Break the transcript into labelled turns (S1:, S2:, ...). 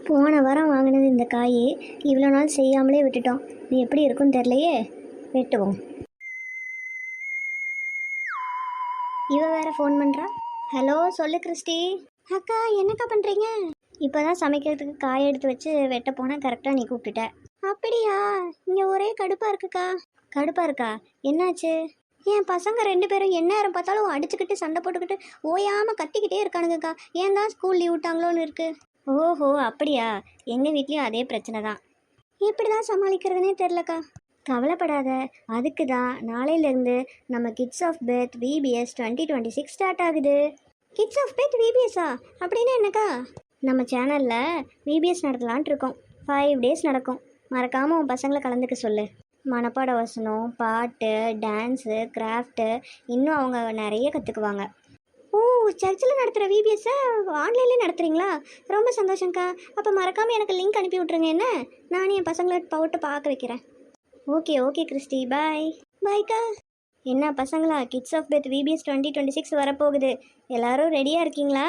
S1: போன வாரம் வாங்கினது இந்த காய், இவ்வளோ நாள் செய்யாமலே விட்டுட்டோம். இது எப்படி இருக்குன்னு தெரிலையே. வெட்டுவோம். இவ வேற ஃபோன் பண்ணுறா. ஹலோ, சொல்லு கிறிஸ்டி. அக்கா, என்னக்கா பண்ணுறீங்க? இப்போ தான் சமைக்கிறதுக்கு காய் எடுத்து வச்சு வெட்ட போனால் கரெக்டாக நீ கூப்பிட்டுட்ட. அப்படியா? இங்கே ஒரே கடுப்பாக இருக்குக்கா. கடுப்பாக இருக்கா? என்னாச்சு? என் பசங்க 2 பேரும் எந்நேரம் பார்த்தாலும் அடிச்சுக்கிட்டு சண்டை போட்டுக்கிட்டு ஓயாமல் கத்திக்கிட்டே இருக்கானுங்கக்கா. ஏன் தான் ஸ்கூல் லீவ் விட்டாங்களோன்னு இருக்கு. ஓஹோ, அப்படியா? எங்கள் வீட்லேயும் அதே பிரச்சனை தான். எப்படி தான் சமாளிக்கிறதுனே தெரிலக்கா. கவலைப்படாத, அதுக்கு தான் நாளையிலேருந்து நம்ம kids of birth VBS 2026 start ஆகுது. கிட்ஸ் ஆஃப் பெர்த் VBSஆ? அப்படின்னா என்னக்கா? நம்ம சேனலில் VBS நடத்தலான்ட்டு இருக்கோம். 5 days நடக்கும். மறக்காமல் உன் பசங்களை கலந்துக்க சொல்லு. மனப்பாட வசனம், பாட்டு, டான்ஸு, கிராஃப்ட்டு, இன்னும் அவங்க நிறைய கற்றுக்குவாங்க. ஓ, சர்ச்சில் நடத்துகிற VBSஐ ஆன்லைன்லேயே நடத்துகிறீங்களா? ரொம்ப சந்தோஷங்க்கா. அப்போ மறக்காமல் எனக்கு லிங்க் அனுப்பி விட்ருங்க. என்ன, நானும் என் பசங்களை போட்டு பார்க்க வைக்கிறேன். ஓகே ஓகே கிறிஸ்டி, பாய். பாய்க்கா. என்ன பசங்களா, கிட்ஸ் ஆஃப் பெர்த் VBS 2026 வரப்போகுது. எல்லாரும் ரெடியாக இருக்கீங்களா?